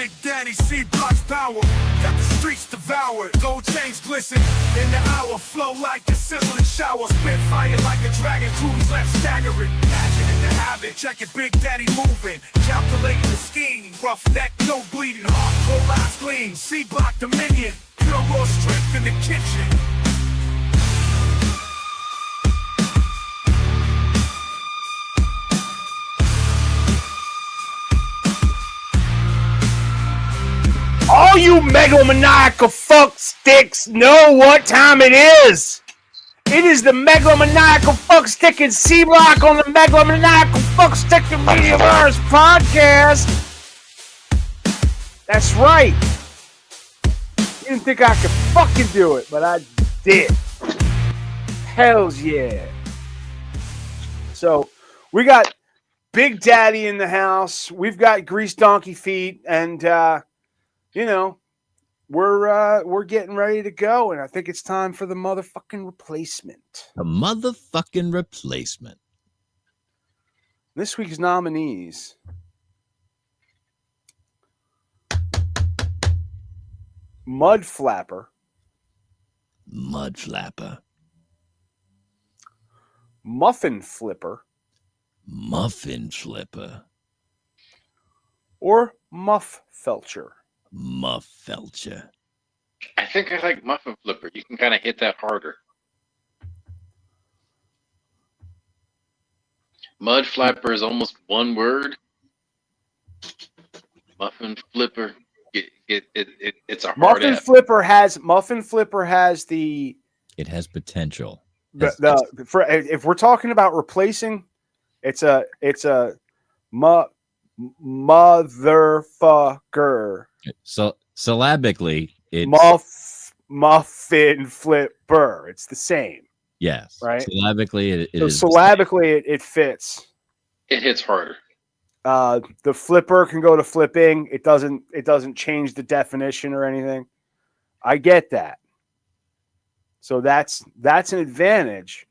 Big Daddy, C Block's power. Got the streets devoured. Gold chains glisten in the hour. Flow like a sizzling shower. Spit fire like a dragon. Crews left staggering. Passion in the habit. Check it, Big Daddy moving. Calculating the scheme. Rough neck, no bleeding. Hardcore eyes gleam. C Block dominion. Pure raw strength in the kitchen. All you megalomaniacal fuck sticks know what time it is. It is the megalomaniacal fuck stick and C Block on the megalomaniacal fuck stick and Mediaverse podcast. That's right. You didn't think I could fucking do it, but I did. Hells yeah. So we got Big Daddy in the house. We've got Grease Donkey Feet, and you know, we're getting ready to go, and I think it's time for the motherfucking replacement. The motherfucking replacement. This week's nominees. Mud Flapper. Mud Flapper. Muffin Flipper. Muffin Flipper. Or Muff Felcher. Muff Felcher. I think I like Muffin Flipper. You can kind of hit that harder. Mud Flapper is almost one word. Muffin Flipper, it's a hard Muffin Flipper has the. It has potential. If we're talking about replacing, it's a motherfucker. So syllabically, it's muffin flipper. It's the same. Yes. Right. Syllabically, it fits. It hits harder. The flipper can go to flipping. It doesn't change the definition or anything. I get that. So that's an advantage.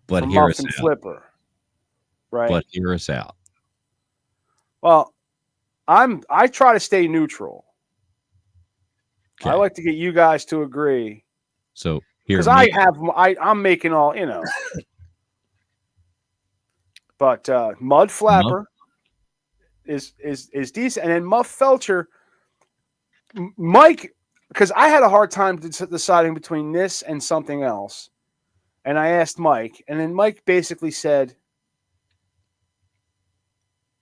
But for hear muffin us flipper. out. Right. But hear us out. Well, I try to stay neutral. Okay. I like to get you guys to agree. So here, because I'm making all, you know. But Mud Flapper is decent, and then Muff Felcher, Mike, because I had a hard time deciding between this and something else, and I asked Mike, and then Mike basically said.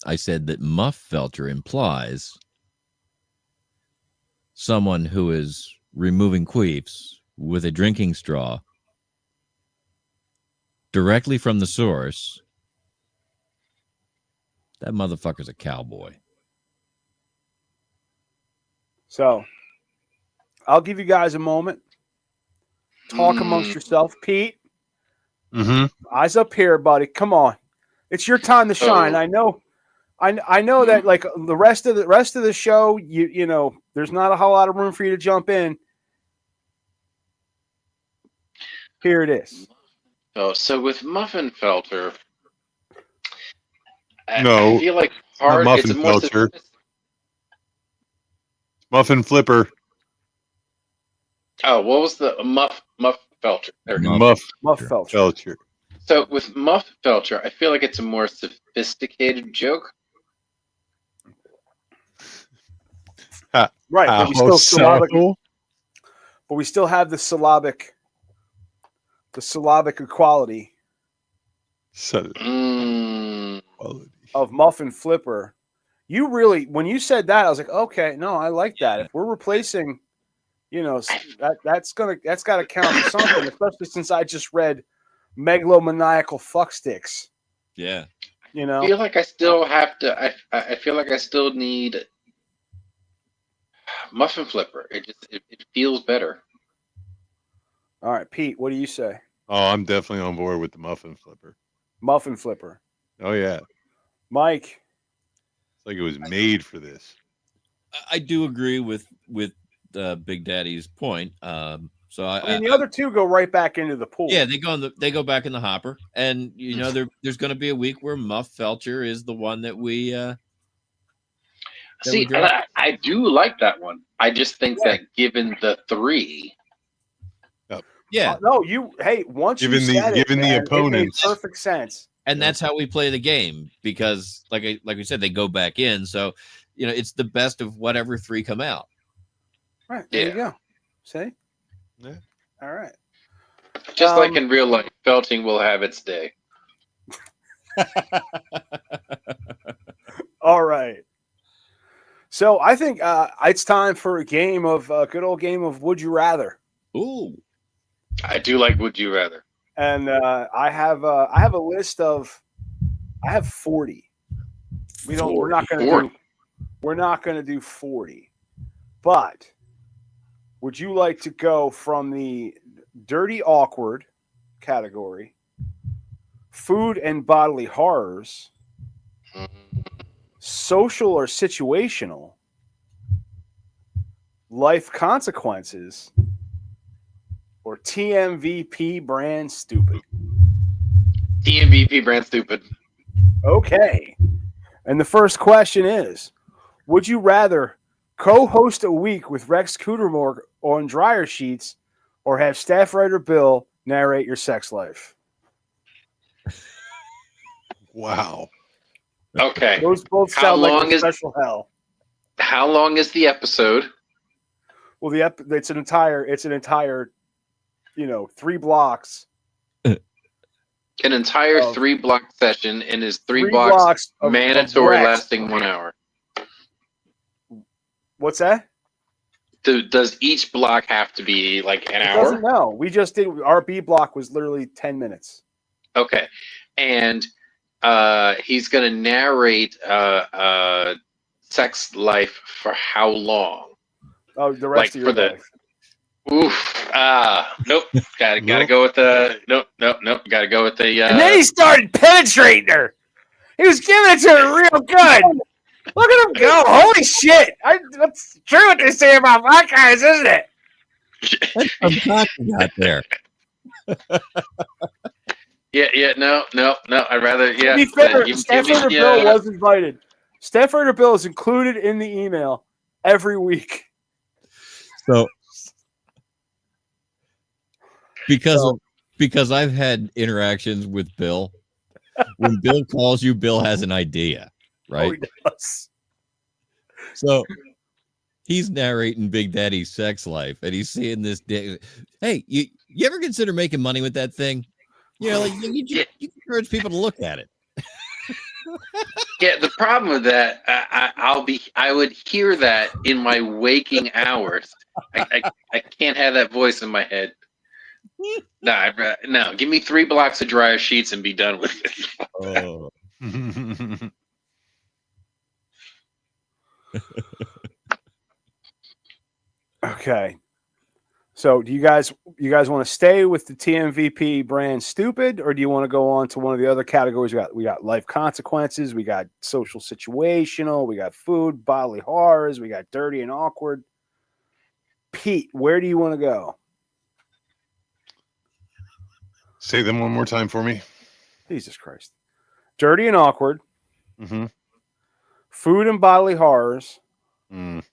I said that Muff Felcher implies someone who is removing queefs with a drinking straw directly from the source. That motherfucker's a cowboy. So, I'll give you guys a moment. Talk amongst yourself. Pete, eyes up here, buddy. Come on. It's your time to shine. I know that like the rest of the show, you know, there's not a whole lot of room for you to jump in. Here it is. Oh, so with Muffin Felter, I feel like hard. Muffin it's more Felcher. Muffin Flipper. Oh, what was the Muff Felcher? There we go. Muff Felcher. Felcher. So with Muff Felcher, I feel like it's a more sophisticated joke. Right, but we still have the syllabic equality of Muffin Flipper. You really, when you said that, I was like, okay, no, I like that. If we're replacing, you know, that's got to count for something, especially since I just read megalomaniacal fucksticks. Yeah, you know, I feel like I still have to. I feel like I still need Muffin Flipper. It feels better. All right, Pete, what do you say? Oh, I'm definitely on board with the Muffin Flipper. Muffin Flipper. Oh yeah, Mike. It's like it was made for this. I do agree with Big Daddy's point. So I mean, the other two go right back into the pool. Yeah, they go back in the hopper, and you know there's going to be a week where Muff Felcher is the one that we. See, I do like that one. I just think that given the 3, Yeah, no, once Given you the- said given the man, opponents. it made perfect sense. and that's how we play the game because, like we said, they go back in. So, it's the best of whatever 3 come out. Right there, you go. See, Yeah. all right. Just like in real life, felting will have its day. All right. So I think it's time for a good old game of Would You Rather. Ooh, I do like Would You Rather. And I have a list of 40. We're not going to do 40. But would you like to go from the dirty awkward category, food and bodily horrors, social or situational, life consequences, or TMVP brand stupid? TMVP brand stupid. Okay. And the first question is, would you rather co-host a week with Rex Cootermore on Dryer Sheets or have staff writer Bill narrate your sex life? Wow. Okay. Those both sound like a special hell. How long is the episode? Well, it's an entire 3 blocks. An entire 3-block session, and is 3 blocks mandatory, lasting 1 hour. What's that? Does each block have to be like an hour? Doesn't know. We just did. Our B block was literally 10 minutes. Okay, and he's going to narrate sex life for how long? Oh, the rest of your life. Oof. Nope. Gotta go with the nope. Gotta go with the. And then he started penetrating her. He was giving it to her real good. Look at him go! Holy shit! That's true what they say about black guys, isn't it? I'm talking out there. Yeah. No. I'd rather. Yeah. To be fair, Stafford Bill was invited. Stafford Bill is included in the email every week. So, because I've had interactions with Bill. When Bill calls you, Bill has an idea, right? Oh, he does. So he's narrating Big Daddy's sex life, and he's seeing this. Hey, you ever consider making money with that thing? You encourage people to look at it. Yeah, the problem with that, I would hear that in my waking hours. I can't have that voice in my head. No, give me 3 blocks of Dryer Sheets and be done with it. Oh. Okay. So do you guys want to stay with the TMVP brand stupid, or do you want to go on to one of the other categories? We got life consequences, we got social situational, we got food, bodily horrors, we got dirty and awkward. Pete, where do you want to go? Say them one more time for me. Jesus Christ. Dirty and awkward. Mm-hmm. Food and bodily horrors. Mm.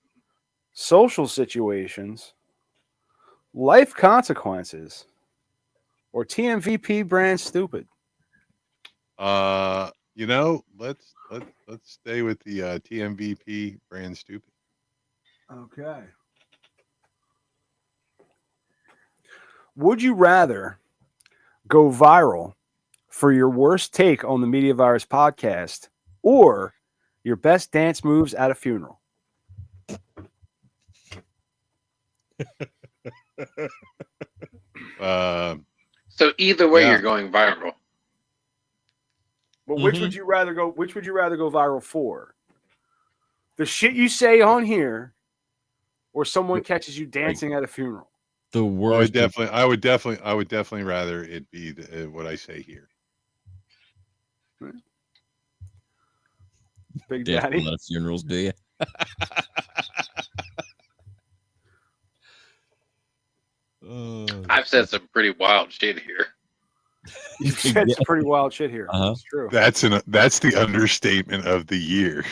Social situations. Life consequences. Or TMVP brand stupid. Let's stay with the TMVP brand stupid. Okay. Would you rather go viral for your worst take on the Media Virus podcast or your best dance moves at a funeral? So either way, you're going viral. But which would you rather go? Which would you rather go viral for? The shit you say on here, or someone catches you dancing at a funeral? The worst. I would definitely rather it be what I say here. Big Dance Daddy. a lot of funerals, do you? I've said some pretty wild shit here. You've said some pretty wild shit here. Uh-huh. That's true. That's the understatement of the year.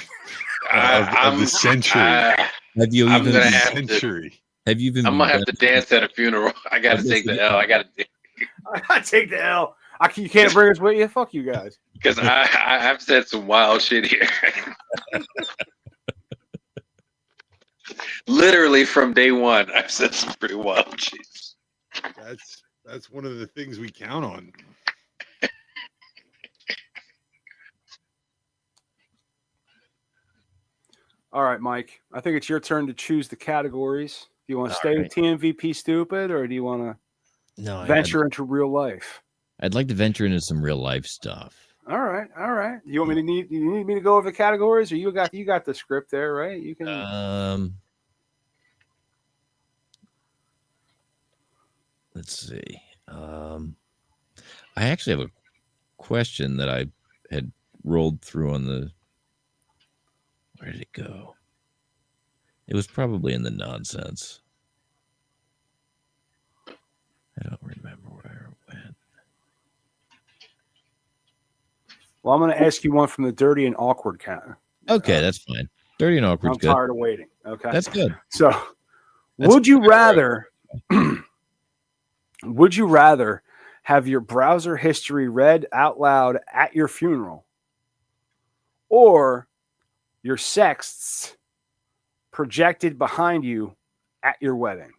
of the century. Have you I'm even? gonna The have to. century. Have you even? I'm gonna have to dance at a funeral. I gotta guess take you the get- L. I gotta I take the L. You can't bring us with you. Fuck you guys. because I've said some wild shit here. Literally from day one, I've said some pretty wild shit. That's one of the things we count on. All right, Mike. I think it's your turn to choose the categories. Do you want to All stay right. with TMVP stupid, or do you want to No, venture into real life? I'd like to venture into some real life stuff. All right, all right. You want me to you need me to go over the categories, or you got the script there, right? You can. Let's see. I actually have a question that I had rolled through on the. Where did it go? It was probably in the nonsense. I don't remember where it went. Well, I'm going to ask you one from the dirty and awkward category. Okay, that's fine. Dirty and awkward. I'm Good. tired of waiting. Okay, That's good. So, That's would you rather? Would you rather have your browser history read out loud at your funeral, or your sexts projected behind you at your wedding?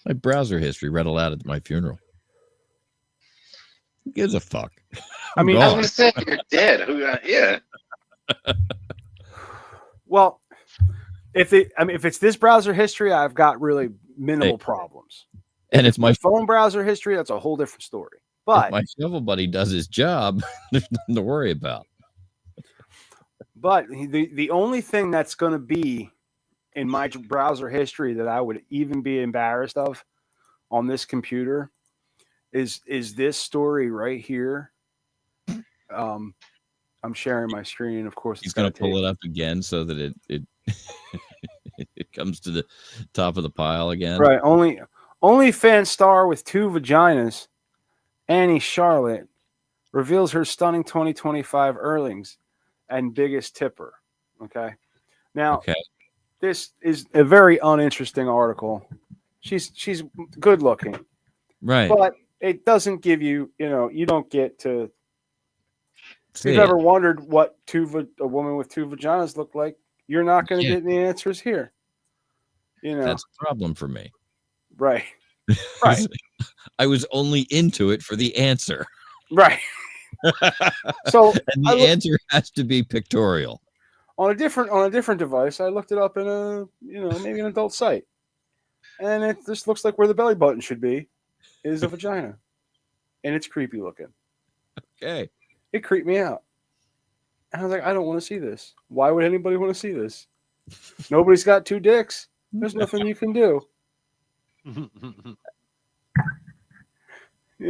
My browser history read aloud at my funeral. Who gives a fuck? I mean, I was gone. gonna say you're dead. Yeah. Well, if it's this browser history, I've got really minimal problems. And If it's my phone browser history, that's a whole different story. if But my shovel buddy does his job, there's nothing to worry about. But the only thing that's going to be in my browser history that I would even be embarrassed of on this computer is this story right here. I'm sharing my screen. Of course, He's going to pull it up again so that it it comes to the top of the pile again. Right. Only fan star with 2 vaginas, Annie Charlotte, reveals her stunning 2025 earnings and biggest tipper. Okay. Now, this is a very uninteresting article. She's good looking, Right. but it doesn't give you, you don't get to. If See you've it. ever wondered what a woman with 2 vaginas look like, you're not going to get any answers here. That's a problem for me. Right. Right. I was only into it for the answer. Right. So And the answer has to be pictorial. on a different device, I looked it up in a maybe an adult site, and it just looks like where the belly button should be is a vagina, and it's creepy looking. Okay. It creeped me out, and I was like, I don't want to see this. Why would anybody want to see this? Nobody's got 2 dicks. There's nothing you can do.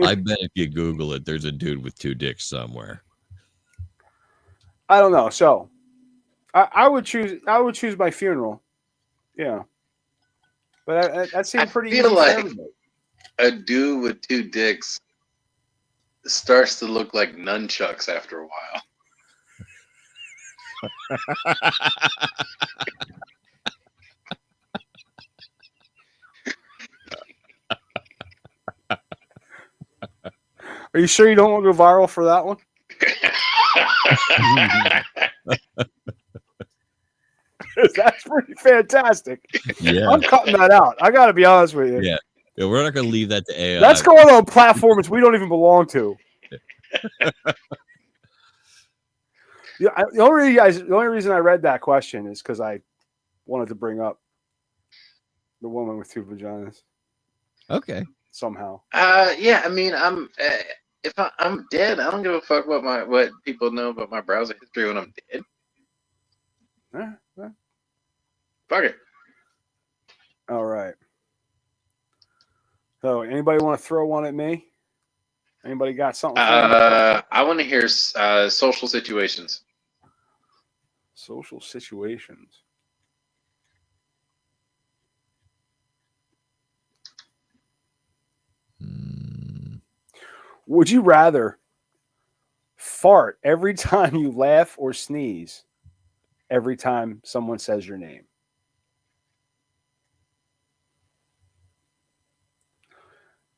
I bet if you Google it, there's a dude with 2 dicks somewhere. I don't know. So I would choose my funeral. Yeah. But that seemed pretty feel easy for like everybody. a dude with 2 dicks starts to look like nunchucks after a while. Are you sure you don't want to go viral for that one? That's pretty fantastic. Yeah. I'm cutting that out. I got to be honest with you. Yeah. Yeah, we're not going to leave that to AI. That's going on platforms we don't even belong to. The only reason I read that question is because I wanted to bring up the woman with 2 vaginas Okay. somehow. Yeah, I mean, if I'm dead, I don't give a fuck what people know about my browser history when I'm dead. Yeah. Fuck it. All right. So, anybody want to throw one at me? Anybody got something? I want to hear social situations. Social situations. Would you rather Fart every time you laugh or sneeze. Every time someone says your name.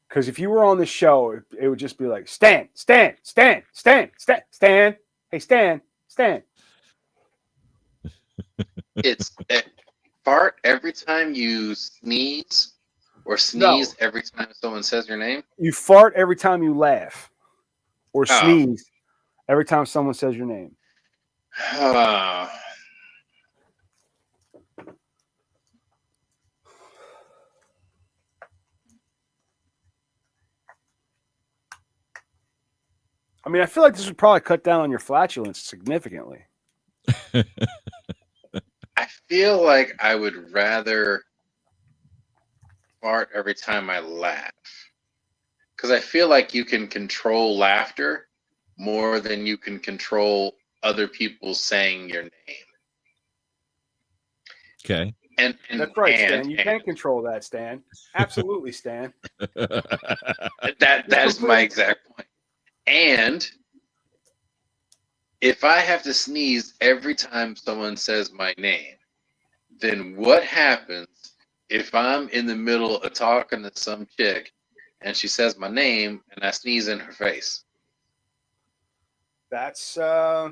Because if you were on the show, it would just be like, Stan, Stan, Stan, Stan, Stan, Stan. Hey, Stan, Stan. It's fart every time you sneeze, or sneeze every time someone says your name. You fart every time you laugh or Oh. sneeze every time someone says your name. I mean, I feel like this would probably cut down on your flatulence significantly. I feel like I would rather fart every time I laugh, because I feel like you can control laughter more than you can control other people saying your name. Okay. And That's right, Stan. You can control that, Stan. Absolutely, Stan. That's my exact point. And if I have to sneeze every time someone says my name, then what happens if I'm in the middle of talking to some chick and she says my name and I sneeze in her face? That's a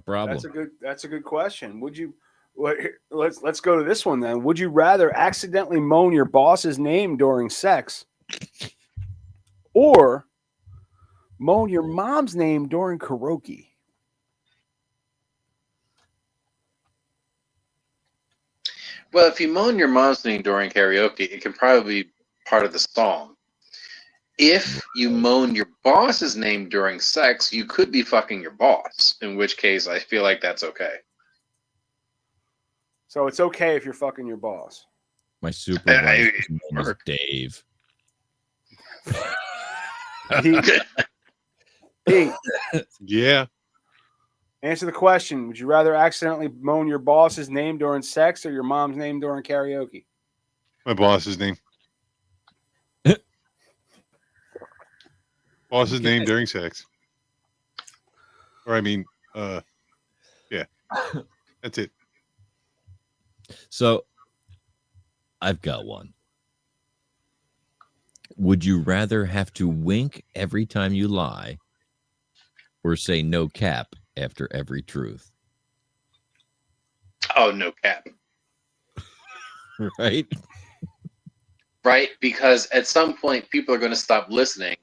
problem. That's a good question. Would you? Let's go to this one then. Would you rather accidentally moan your boss's name during sex, or moan your mom's name during karaoke? Well, if you moan your mom's name during karaoke, it can probably be part of the song. If you moan your boss's name during sex, you could be fucking your boss, in which case I feel like that's okay. So it's okay if you're fucking your boss. My supervisor's name is Dave. Yeah. Answer the question. Would you rather accidentally moan your boss's name during sex or your mom's name during karaoke? My boss's name. Boss's name during sex. Or I mean, yeah. That's it. So I've got one. Would you rather have to wink every time you lie or say no cap after every truth? Oh, no cap. Right? Right? Because at some point, people are going to stop listening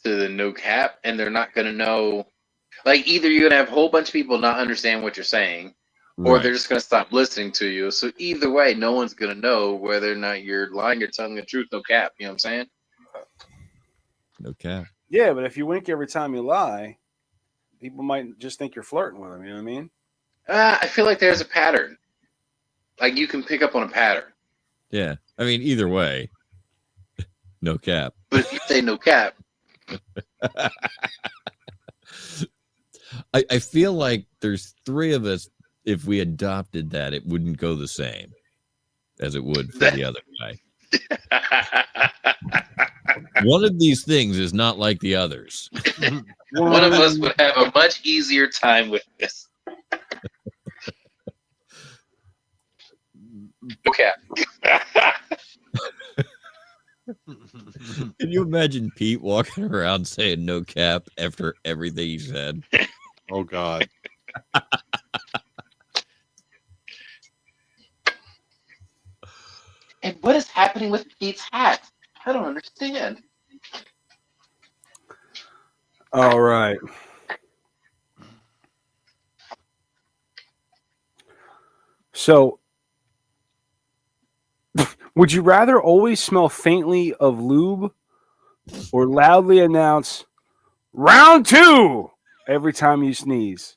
to the no cap, and they're not going to know. Like, either you're going to have a whole bunch of people not understand what you're saying, or they're just going to stop listening to you. So either way, no one's going to know whether or not you're lying or telling the truth. No cap. You know what I'm saying? No cap. Yeah, but if you wink every time you lie, people might just think you're flirting with them. You know what I mean? I feel like there's a pattern. Like, you can pick up on a pattern. Yeah. I mean, either way, no cap. But if you say no cap, I feel like there's three of us. If we adopted that, it wouldn't go the same as it would for the other guy. One of these things is not like the others. one of us would have a much easier time with this. No cap. Can you imagine Pete walking around saying no cap after everything he said? Oh, God. And what is happening with Pete's hat? I don't understand. All right. So, would you rather always smell faintly of lube or loudly announce round 2 every time you sneeze?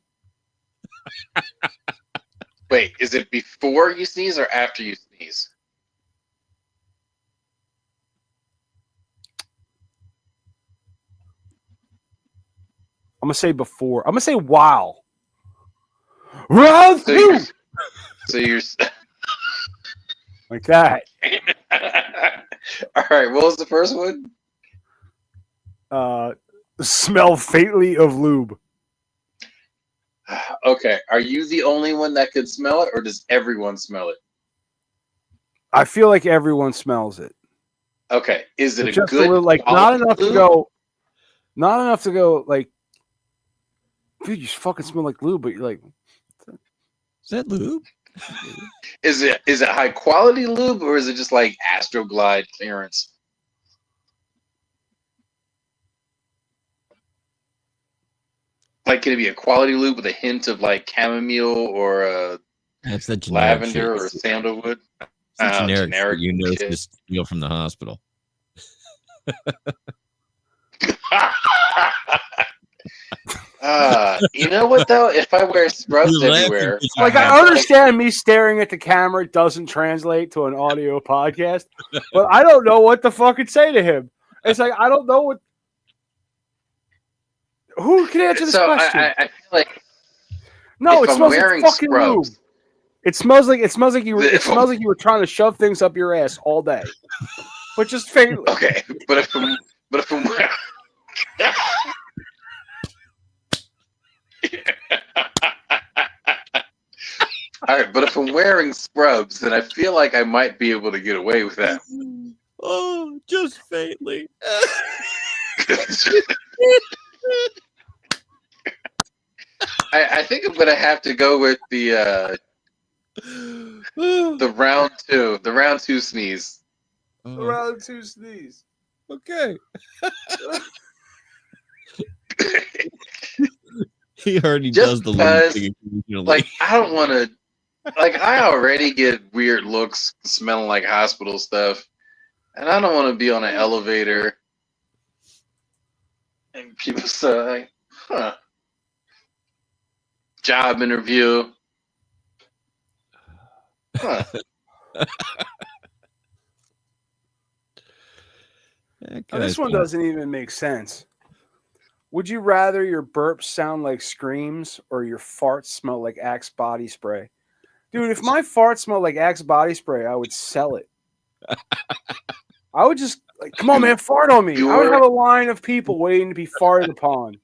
Wait, is it before you sneeze or after you sneeze? I'm going to say before. I'm going to say while. Round 2! So you're Like that. All right, what was the first one? Smell faintly of lube. Okay, are you the only one that could smell it, or does everyone smell it? I feel like everyone smells it. Okay, is it But a just good a little, like not quality enough to lube? go. Not enough to go like, dude, you fucking smell like lube, but you're like, Is that lube? Is it high quality lube, or is it just like Astroglide clearance? Like, can it be a quality lube with a hint of like chamomile or That's that generic lavender shit. or sandalwood? It's the generic shit you know shit. just steal from the hospital. You know what though? If I wear scrubs You're laughing everywhere, because you like have I understand me staring at the camera doesn't translate to an audio podcast, but I don't know what the fuck to say to him. It's like I don't know what. Who can answer this so question? I feel like No, if it I'm smells like wearing fucking lube. scrubs, It smells like you were. It If I'm- smells like you were trying to shove things up your ass all day, but just faintly. okay, but if I'm wearing all right, but if I'm wearing scrubs, then I feel like I might be able to get away with that. Oh, just faintly. I think I'm gonna have to go with the round two sneeze. Round two sneeze. Okay. He already Just does the because, thing occasionally. Like, I don't want to. Like, I already get weird looks smelling like hospital stuff, and I don't want to be on an elevator and people say, like, "Huh." Job interview. Huh. Now, this one doesn't even make sense. Would you rather your burps sound like screams or your farts smell like Axe body spray? Dude, if my farts smelled like Axe body spray, I would sell it. I would just like, come on, man, fart on me. I would have a line of people waiting to be farted upon.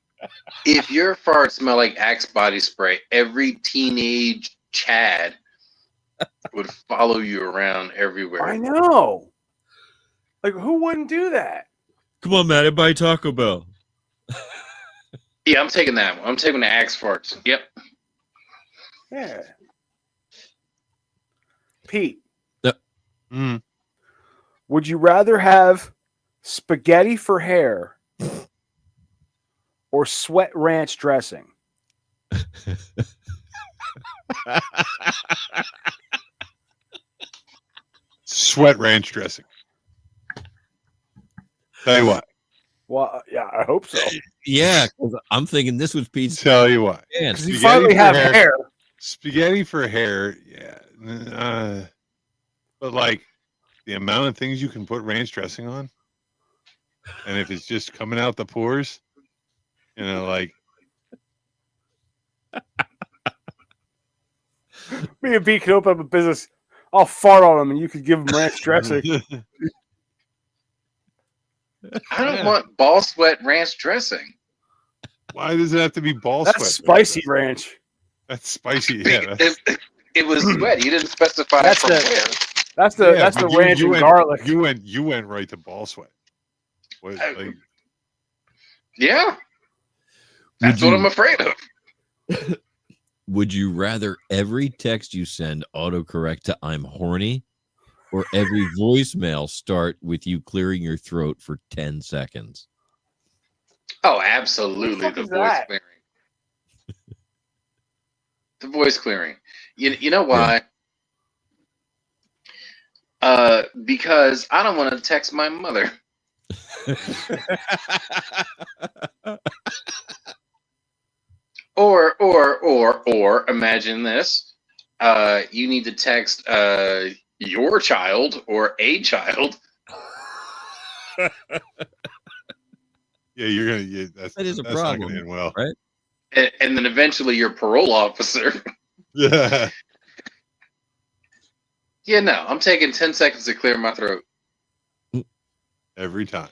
If your farts smell like Axe body spray, every teenage Chad would follow you around everywhere. I know. Like, who wouldn't do that? Come on, man, buy Taco Bell. Yeah, I'm taking that one. I'm taking the Axe farts. Yep. Yeah. Pete, would you rather have spaghetti for hair or sweat ranch dressing? Sweat ranch dressing. Tell you what. Well, yeah, I hope so. Yeah, because I'm thinking this was Pete's. Tell you what. Because you finally have hair. Spaghetti for hair, yeah. But like the amount of things you can put ranch dressing on, and if it's just coming out the pores, like. Me and B can open up a business. I'll fart on them and you could give them ranch dressing. I don't want ball sweat ranch dressing. Why does it have to be ball sweat? That's spicy ranch. That's spicy. Yeah. It was sweat. You didn't specify That's from the- where. That's the ranch and garlic. You went right to ball sweat. What, like, Yeah. That's what I'm afraid of. Would you rather every text you send autocorrect to "I'm horny," or every voicemail start with you clearing your throat for 10 seconds? Oh, absolutely. What the The fuck is voice that? clearing. The voice clearing. You know why? Because I don't want to text my mother. Or imagine this. You need to text your child or a child. yeah, you're gonna. Yeah, that's That is a that's not problem, gonna end well, right? And then eventually your parole officer. Yeah. Yeah, no, I'm taking 10 seconds to clear my throat. Every time.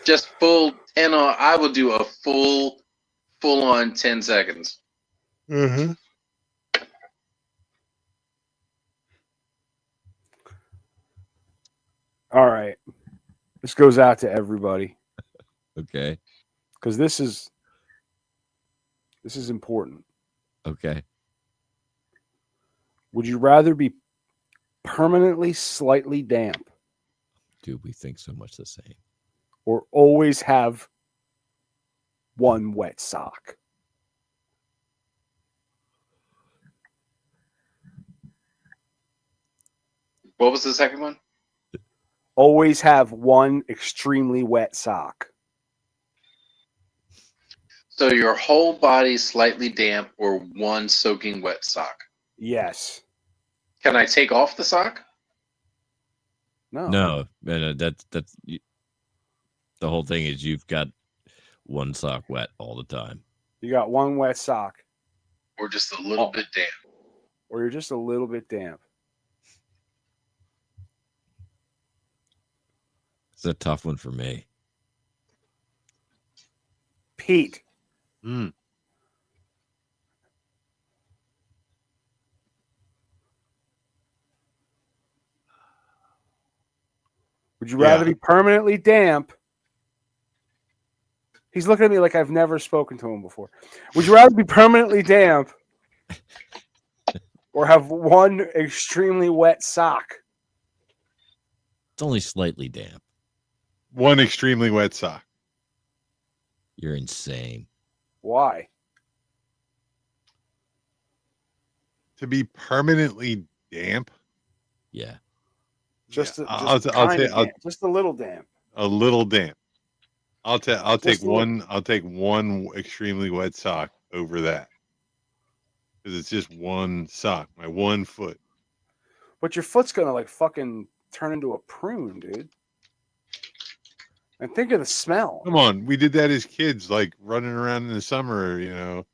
Just full And I will do a full on 10 seconds. Mm-hmm. All right. This goes out to everybody Okay. because this is important. Okay. Would you rather be permanently slightly damp Dude, we think so much the same. or always have one wet sock? What was the second one? Always have one extremely wet sock. So your whole body's slightly damp or one soaking wet sock. Yes. Can I take off the sock? No. No, that's the whole thing is you've got one sock wet all the time. You got one wet sock. Or just a little bit damp? Or you're just a little bit damp. It's a tough one for me. Pete. Mm. Would you rather Yeah. be permanently damp? He's looking at me like I've never spoken to him before. Would you rather be permanently damp or have one extremely wet sock? It's only slightly damp. One extremely wet sock. You're insane. Why? To be permanently damp. Yeah. Just Yeah, a little damp. A little damp. I'll take Just a one. I'll take one extremely wet sock over that because it's just one sock, my one foot. But your foot's gonna like fucking turn into a prune, dude. And think of the smell. Come on, we did that as kids, like running around in the summer,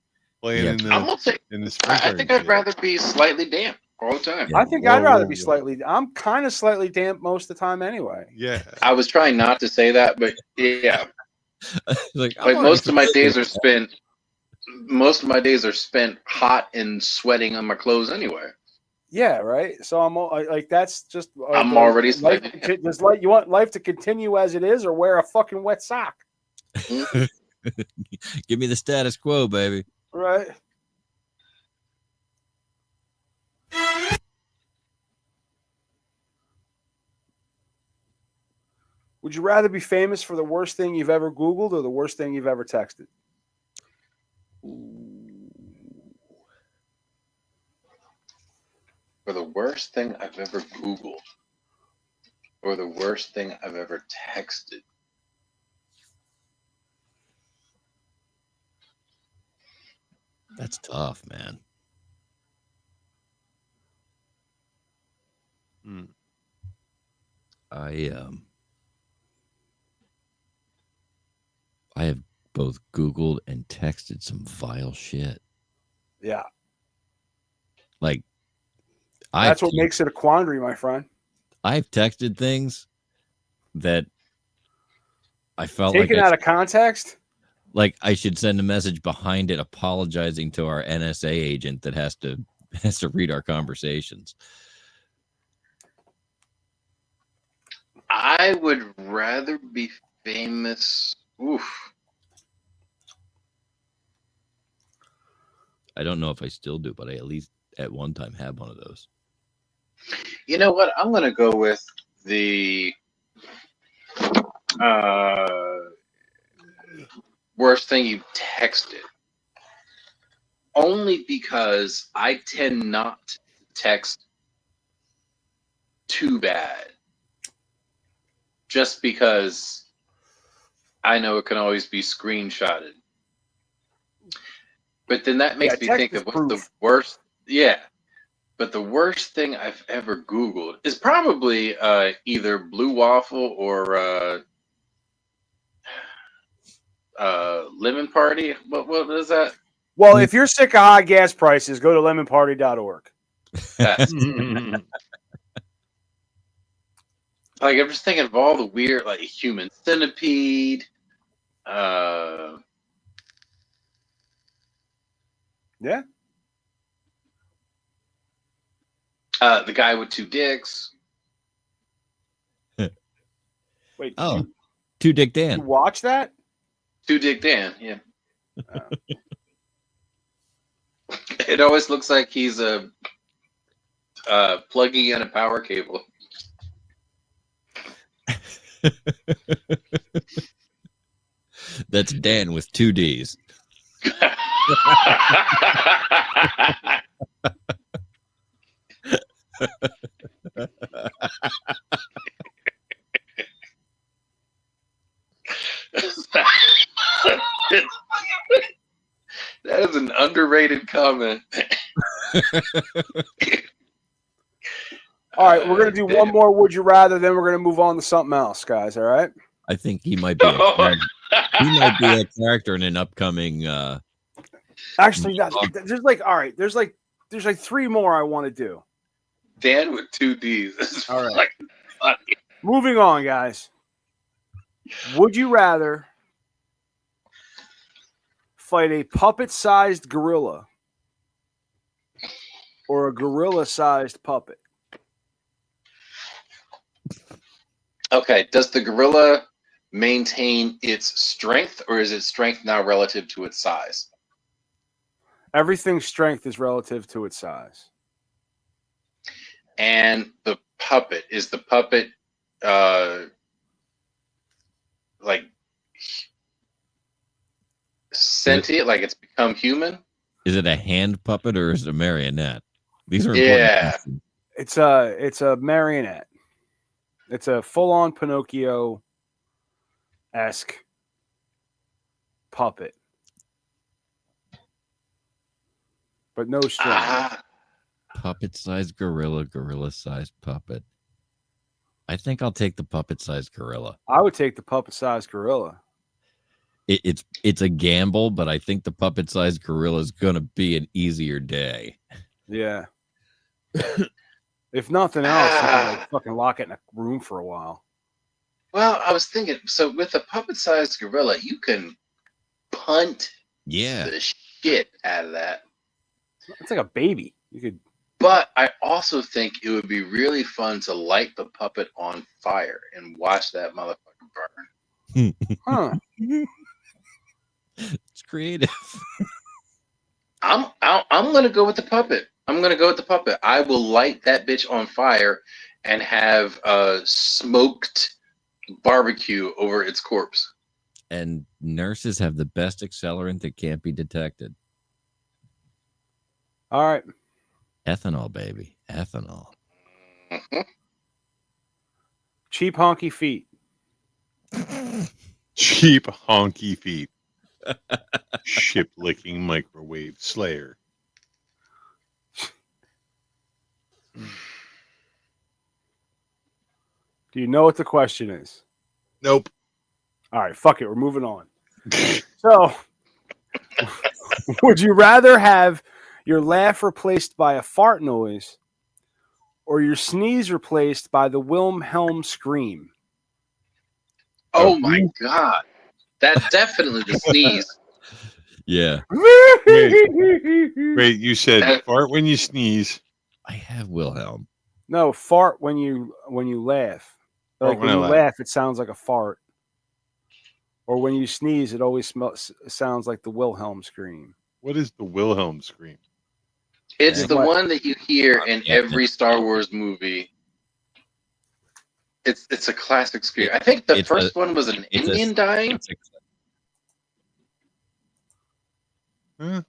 playing Yeah. in the I'm gonna say, springtime. I think I'd rather be slightly damp all the time. Yeah. I think I'd rather be slightly. I'm kind of slightly damp most of the time anyway. Yeah. I was trying not to say that, but yeah. like Most of my days are spent hot and sweating on my clothes anyway. Yeah, right. So I'm like, that's just. I'm already life. slightly. Does like you want life to continue as it is, or wear a fucking wet sock? Give me the status quo, baby. Right. Would you rather be famous for the worst thing you've ever Googled or the worst thing you've ever texted? For the worst thing I've ever Googled, or the worst thing I've ever texted. That's tough, man. Mm. I have both Googled and texted some vile shit. Yeah. Like That's what makes it a quandary, my friend. I've texted things that I felt taken out of context. Like I should send a message behind it apologizing to our NSA agent that has to read our conversations. I would rather be famous. Oof. I don't know if I still do, but I at least at one time had one of those. You know what? I'm going to go with the worst thing you texted. Only because I tend not to text too bad. Just because I know it can always be screenshotted. But then that makes me think of what's the worst. Yeah. But the worst thing I've ever Googled is probably either Blue Waffle or Lemon Party. What is that? Well, if you're sick of high gas prices, go to lemonparty.org. Like, I'm just thinking of all the weird, like, human centipede, Yeah. The guy with two dicks. Wait. Oh, Two Dick You Dan. watch that? Two Dick Dan. Yeah. Oh. It always looks like he's plugging in a power cable. That's Dan with two D's. That is an underrated comment. All right, we're gonna do one more. Would you rather? Then we're gonna move on to something else, guys. All right. I think he might be. He might be a character in an upcoming. Actually, there's like all right. There's like three more I want to do. Dan with two D's. All right. Moving on, guys. Would you rather fight a puppet-sized gorilla or a gorilla-sized puppet? Okay, does the gorilla maintain its strength, or is its strength now relative to its size? Everything's strength is relative to its size. And the puppet, is the puppet like sentient, like it's become human? Is it a hand puppet or is it a marionette? These are Yeah. important questions. It's a marionette. It's a full-on Pinocchio-esque puppet, but no strength. Ah, Puppet-sized gorilla, gorilla-sized puppet. I think I'll take the puppet-sized gorilla. I would take the puppet-sized gorilla. It's a gamble, but I think the puppet-sized gorilla is gonna be an easier day. Yeah. If nothing else, you can like fucking lock it in a room for a while. well, I was thinking, so with a puppet-sized gorilla, you can punt Yeah. the shit out of that. It's like a baby. You could. But I also think it would be really fun to light the puppet on fire and watch that motherfucker burn. Huh. It's creative. I'm gonna go with the puppet. I'm gonna go with the puppet. I will light that bitch on fire and have smoked barbecue over its corpse. And nurses have the best accelerant that can't be detected. All right. Ethanol, baby. Ethanol. Mhm. Cheap honky feet. Cheap honky feet. Ship licking microwave slayer. Do you know what the question is? Nope. All right. Fuck it. We're moving on. So, would you rather have your laugh replaced by a fart noise or your sneeze replaced by the Wilhelm scream? Oh my god, that's definitely the sneeze. Yeah. Wait, you said fart when you sneeze. I have Wilhelm. No, fart when you laugh. Like when you laugh, it sounds like a fart. Or when you sneeze, it always sounds like the Wilhelm scream. What is the Wilhelm scream? It's Yeah. the one that you hear in every Star Wars movie. It's a classic scream. I think the first one was an Indian dying. Huh?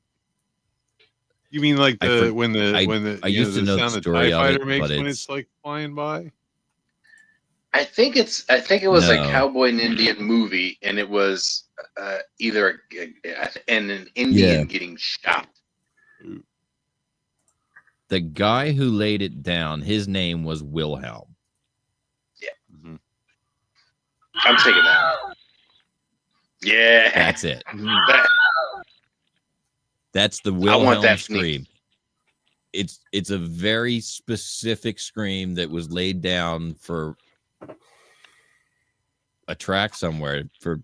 You mean like I used to know the sound story TIE of it, fighter makes but when it's it's like flying by? I think it was a No. cowboy and Indian movie, and it was either an Indian getting shot. the guy who laid it down. His name was Wilhelm. Mm-hmm. I'm taking that. Yeah, That's it. That- That's the I Wilhelm want that scream. It's a very specific scream that was laid down for a track somewhere for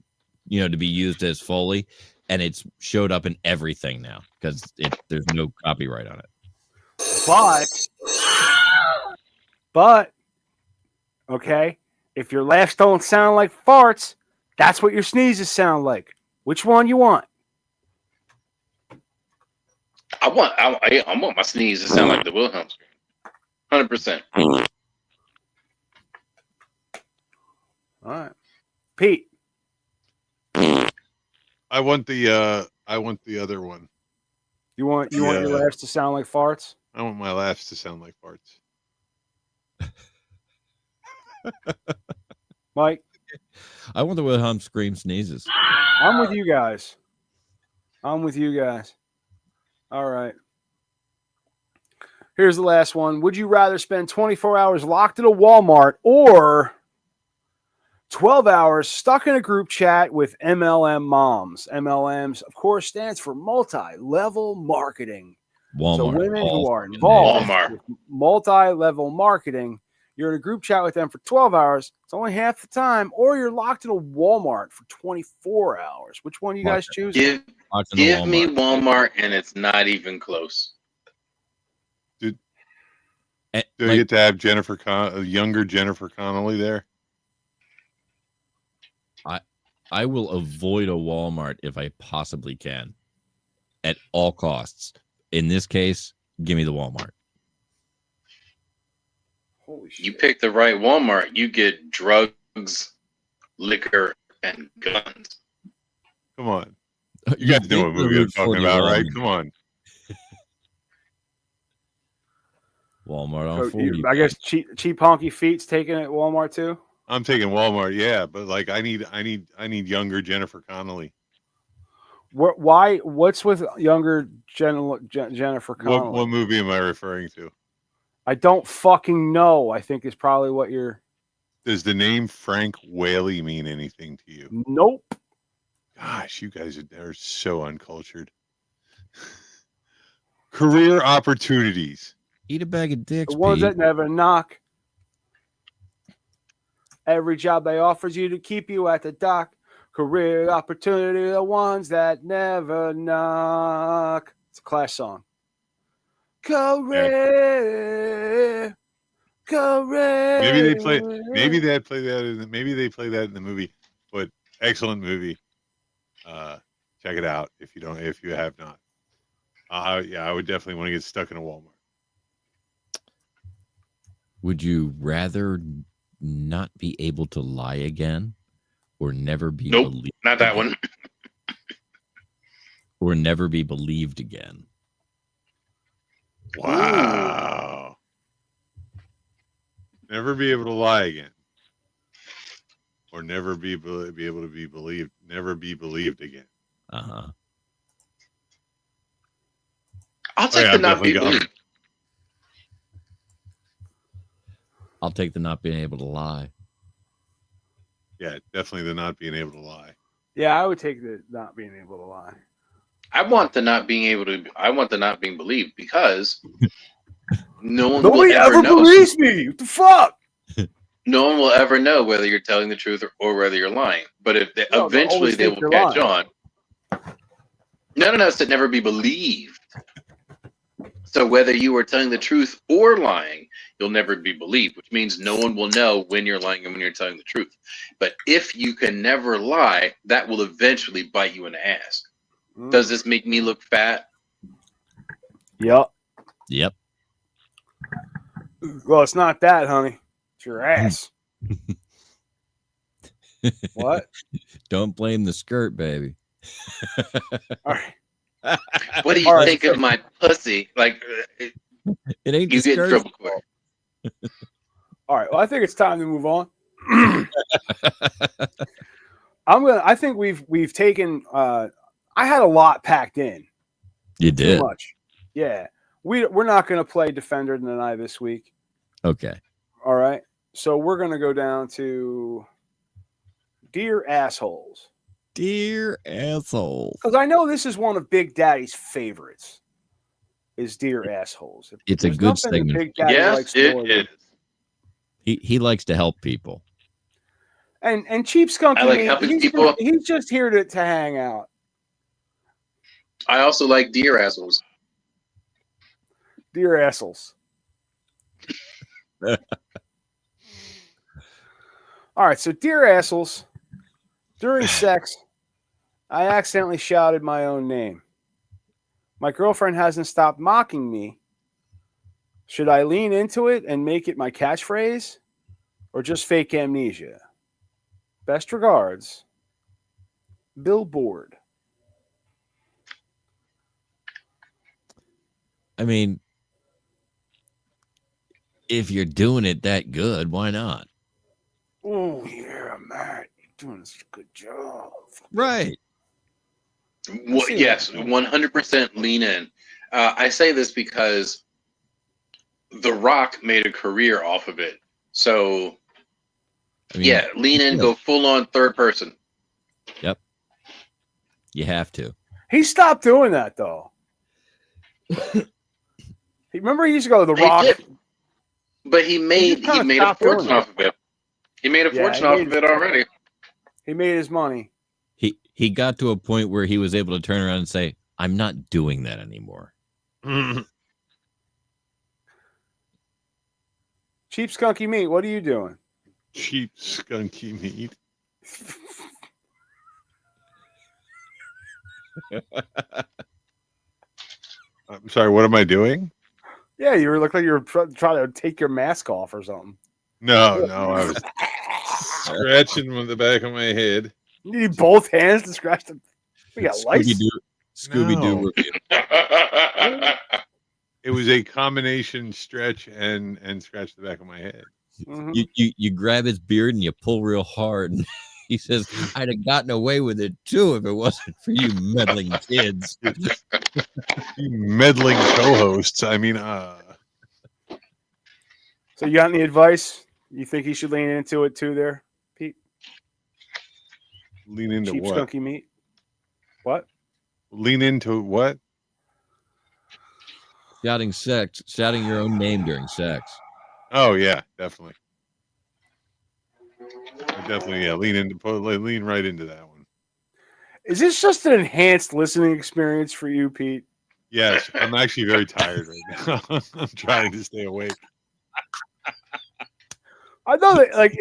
to be used as Foley, and it's showed up in everything now because there's no copyright on it. But okay, if your laughs don't sound like farts, that's what your sneezes sound like. Which one you want? I want my sneeze to sound like the Wilhelm scream. 100%. All right, Pete. I want the other one. You want your laughs to sound like farts? I want my laughs to sound like farts. Mike? I want the Wilhelm scream sneezes. I'm with you guys. All right. Here's the last one. Would you rather spend 24 hours locked at a Walmart or 12 hours stuck in a group chat with MLM moms? MLMs, of course, stands for multi-level marketing. Walmart. So women who are involved with multi-level marketing, you're in a group chat with them for 12 hours. It's only half the time. Or you're locked in a Walmart for 24 hours. Which one do you guys choose? Give me Walmart, and it's not even close. Do you get to have younger Jennifer Connelly there? I will avoid a Walmart if I possibly can, at all costs. In this case, give me the Walmart. Holy shit. You pick the right Walmart, you get drugs, liquor, and guns. Come on. You guys know what movie I'm talking about, right? Come on. Walmart on 40. I guess cheap honky feet's taking it at Walmart too. I'm taking Walmart, yeah, but like I need younger Jennifer Connelly. Why? What's with younger Jennifer Connelly? What movie am I referring to? I don't fucking know. I think is probably what you're. Does the name Frank Whaley mean anything to you? Nope. Gosh, you guys are so uncultured. Career opportunities. Eat a bag of dicks. The ones Pete. that never knock. Every job they offers you to keep you at the dock. Career opportunity, the ones that never knock. It's a Clash song. Career. Maybe they play that in the movie. But excellent movie. Check it out if you have not. I would definitely want to get stuck in a Walmart. Would you rather not be able to lie again, or never be believed? Not that one. Or never be believed again? Wow. Never be able to lie again. Or never be able to be believed. Never be believed again. Uh-huh. I'll take the not be believed. I'll take the not being able to lie. Yeah, definitely the not being able to lie. Yeah, I would take the not being able to lie. I want the not being believed because nobody ever believes me. What the fuck? No one will ever know whether you're telling the truth or whether you're lying. But if eventually they will catch on. No, it's to never be believed. So whether you are telling the truth or lying, you'll never be believed, which means no one will know when you're lying and when you're telling the truth. But if you can never lie, that will eventually bite you in the ass. Does this make me look fat? Yep. Well, it's not that, honey. It's your ass. What? Don't blame the skirt, baby. All right. What do you think of my pussy? Like, it ain't you get in trouble quick. All right. Well, I think it's time to move on. I think we've taken. I had a lot packed in. You did. Too much. Yeah. We're not going to play Defender Deny this week. Okay. All right. So we're going to go down to Dear Assholes. Dear Assholes. Because I know this is one of Big Daddy's favorites. Is Dear Assholes. It's a good segment. Big Daddy Yes, likes it is. He likes to help people. And Cheap Skunky I like Meat, helping people. he's just here to hang out. I also like deer assholes. Dear assholes. All right, so dear assholes, during sex, I accidentally shouted my own name. My girlfriend hasn't stopped mocking me. Should I lean into it and make it my catchphrase, or just fake amnesia? Best regards, Billboard. I mean, if you're doing it that good, why not? Oh, yeah, Matt. You're doing such a good job. Right. Yes, 100% lean in. I say this because The Rock made a career off of it. So, I mean, yeah, lean in, go full on third person. Yep. You have to. He stopped doing that, though. Remember he used to go to The Rock? Did. But he made a fortune off of it. He made a fortune off of it already. He made his money. He got to a point where he was able to turn around and say, I'm not doing that anymore. Cheap Skunky Meat, what are you doing? Cheap skunky meat. I'm sorry, what am I doing? Yeah, you look like you were trying to take your mask off or something. No, I was scratching with the back of my head. You need both hands to scratch them. We got lice. Scooby-Doo review. It was a combination stretch and scratch the back of my head. Mm-hmm. You grab his beard and you pull real hard. And he says, I'd have gotten away with it too if it wasn't for you meddling kids. You meddling co-hosts. I mean, So you got any advice? You think he should lean into it too there, Pete? lean into Cheap what? Skunky Meat? What? Lean into what? Shouting your own name during sex. Oh yeah, definitely. Lean right into that one. Is this just an enhanced listening experience for you, Pete? Yes, I'm actually very tired right now. I'm trying to stay awake. I know that, like,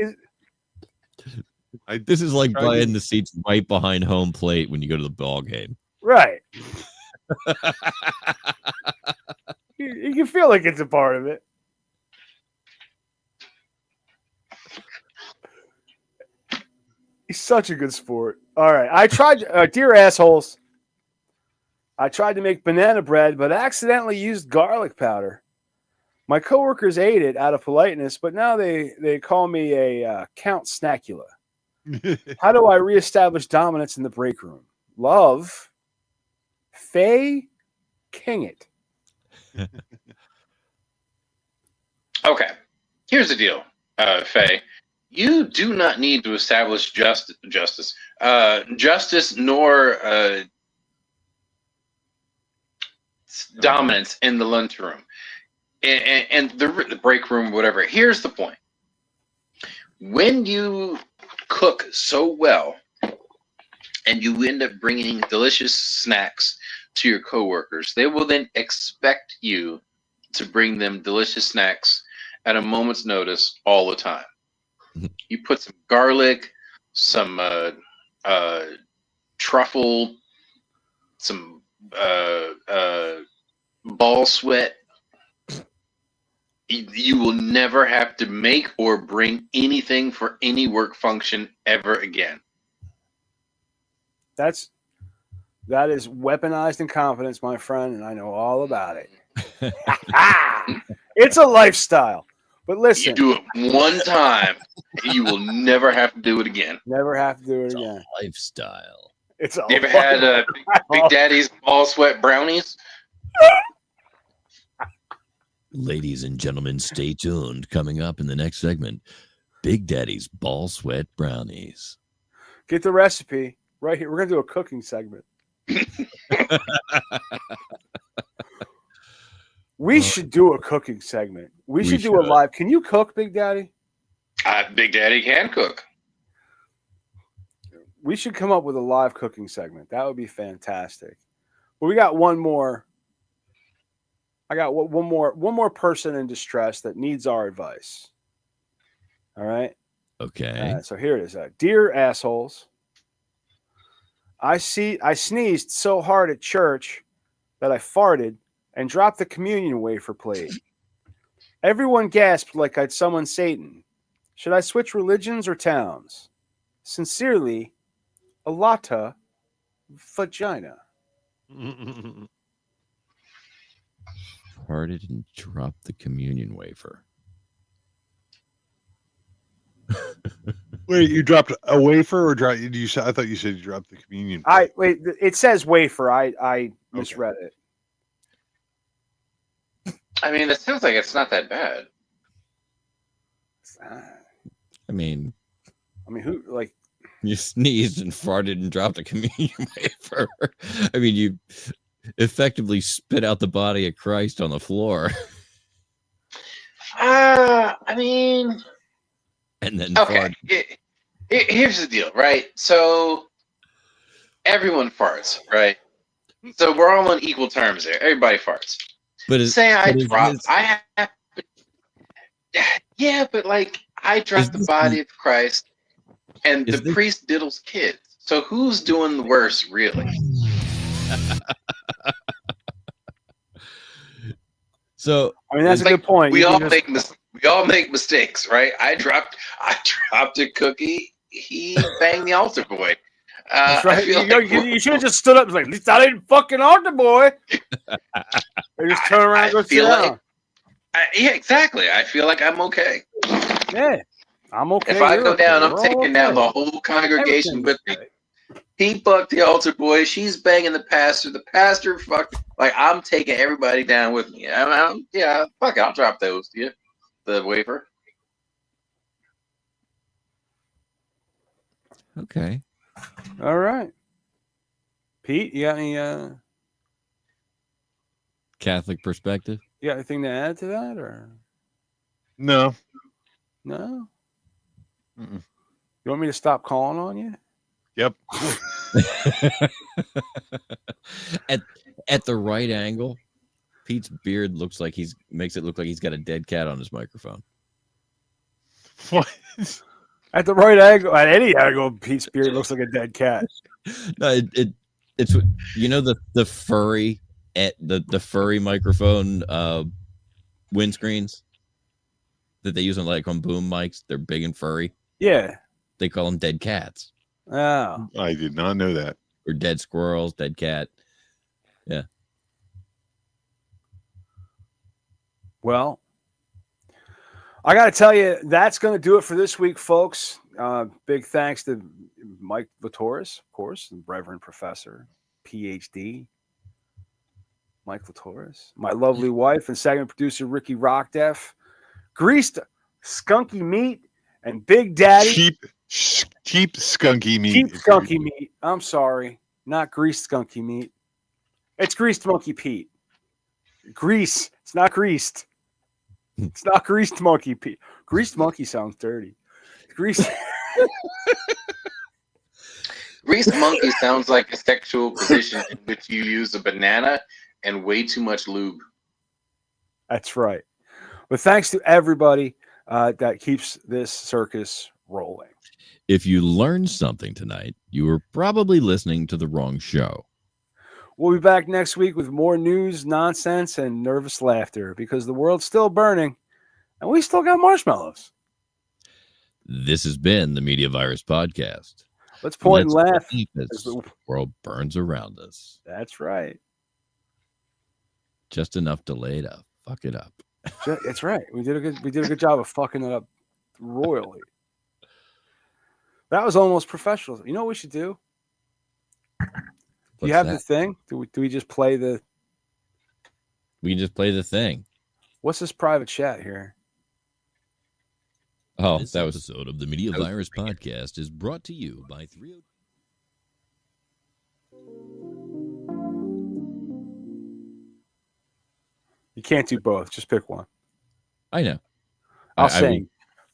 This is like buying the seats right behind home plate when you go to the ball game. right. You can feel like it's a part of it. He's such a good sport. All right. I tried, dear assholes, I tried to make banana bread, but accidentally used garlic powder. My coworkers ate it out of politeness, but now they call me a Count Snackula. How do I reestablish dominance in the break room? Love, Faye Kingit. Okay, here's the deal, Faye. You do not need to establish justice nor dominance in the lunchroom and the break room, whatever. Here's the point: when you cook so well and you end up bringing delicious snacks to your coworkers, they will then expect you to bring them delicious snacks at a moment's notice all the time. You put some garlic, some truffle, some ball sweat. You will never have to make or bring anything for any work function ever again. That is weaponized incompetence, my friend, and I know all about it. It's a lifestyle. But listen, you do it one time, you will never have to do it again. Never have to do it again. Lifestyle. It's a You ever had Big Daddy's ball sweat brownies? Ladies and gentlemen, stay tuned. Coming up in the next segment, Big Daddy's ball sweat brownies. Get the recipe right here. We're gonna do a cooking segment. We should do a cooking segment. We should do a live. Can you cook, Big Daddy? Big Daddy can cook. we should come up with a live cooking segment. That would be fantastic. But we got one more. I got one more person in distress that needs our advice. All right. Okay. So here it is. Dear assholes, I sneezed so hard at church that I farted and dropped the communion wafer plate. Everyone gasped like I'd summoned Satan. Should I switch religions or towns? Sincerely, Alotta Fagina. Farted and dropped the communion wafer. Wait, you dropped a wafer or dropped? You said, I thought you said you dropped the communion. Wait. It says wafer. I misread it. I mean, it sounds like it's not that bad. I mean, who like you sneezed and farted and dropped a communion wafer. I mean, you effectively spit out the body of Christ on the floor. I mean, and then okay. Here's the deal, right? So everyone farts, right? So we're all on equal terms there. Everybody farts. But yeah, but like I dropped the body of Christ, and the priest diddles kids. So who's doing the worst, really? So I mean, that's a good point. We all make mistakes, right? I dropped a cookie. He banged the altar boy. That's right. You should have just stood up and like, at least I didn't fucking altar boy. Or just turn around and go sit down. Yeah, exactly. I feel like I'm okay. Yeah, I'm okay. If I go down, I'm taking down the whole congregation with me. He fucked the altar boy. She's banging the pastor. The pastor fucked. Like, I'm taking everybody down with me. Yeah, fuck it. I'll drop those. Yeah, the wafer. Okay. All right. Pete, you got any Catholic perspective? You got anything to add to that, or no? No. Mm-mm. You want me to stop calling on you? Yep. at the right angle, Pete's beard makes it look like he's got a dead cat on his microphone. What? At the right angle, at any angle, Pete's beard looks like a dead cat. No, it's the furry the furry microphone windscreens that they use on boom mics. They're big and furry. Yeah. They call them dead cats. Oh. I did not know that. Or dead squirrels, dead cat. Yeah. Well, I got to tell you, that's going to do it for this week, folks. Big thanks to Mike Latoris, of course, the Reverend Professor, PhD. Mike Latoris, my lovely wife and segment producer, Ricky Rockdeff, Greased Skunky Meat, and Big Daddy. Cheap skunky meat. Cheap skunky meat. I'm sorry. Not greased skunky meat. It's Greased Monkey Pete. Grease. It's not greased. It's not Greased Monkey Pete. Greased Monkey sounds dirty. Greased. Greased Monkey sounds like a sexual position in which you use a banana and way too much lube. That's right. But thanks to everybody that keeps this circus rolling. If you learned something tonight, you were probably listening to the wrong show. We'll be back next week with more news, nonsense, and nervous laughter because the world's still burning and we still got marshmallows. This has been the Media Virus Podcast. Let's point and laugh as the world burns around us. That's right. Just enough delay to fuck it up. That's right. We did a good job of fucking it up royally. That was almost professional. You know what we should do? Do you have the thing? Do we just play the? We can just play the thing. What's this private chat here? Oh, this episode of the Media Virus Podcast is brought to you by 3. You can't do both. Just pick one. I know. I'll sing.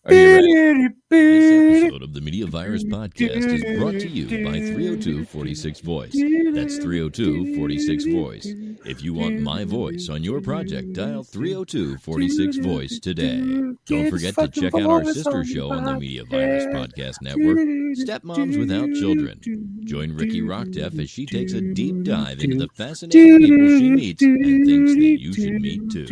Are you ready? This episode of the Media Virus Podcast is brought to you by 302-46-VOICE. That's 302-46-VOICE. If you want my voice on your project, dial 302-46-VOICE today. Don't forget to check out our sister show on the Media Virus Podcast Network, Stepmoms Without Children. Join Ricky Rockdeff as she takes a deep dive into the fascinating people she meets and thinks that you should meet too.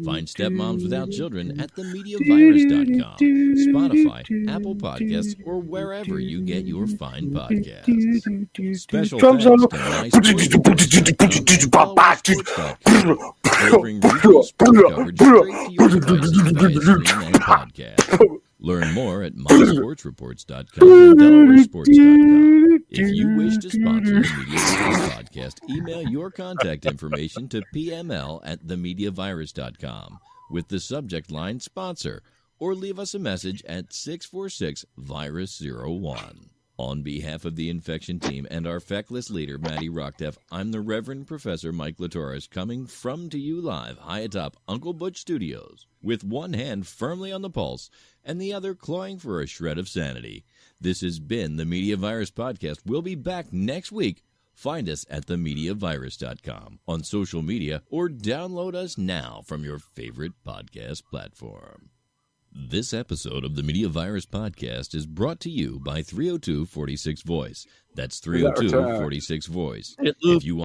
Find Stepmoms Without Children at themediavirus.com, Spotify, Apple Podcasts, or wherever you get your fine podcasts. Special thanks to MySports.com, delivering regional sports coverage straight to your devices via stream and podcast. Learn more at mysportsreports.com and delawaresports.com. If you wish to sponsor the Media Virus Podcast, email your contact information to pml@themediavirus.com with the subject line sponsor, or leave us a message at 646-VIRUS01. On behalf of the infection team and our feckless leader, Maddie Rockdeff, I'm the Reverend Professor Mike Latoris, coming to you live high atop Uncle Butch Studios, with one hand firmly on the pulse and the other clawing for a shred of sanity. This has been the Media Virus Podcast. We'll be back next week. Find us at themediavirus.com, on social media, or download us now from your favorite podcast platform. This episode of the Media Virus Podcast is brought to you by 302-46-VOICE. That's 302-46-VOICE. If you want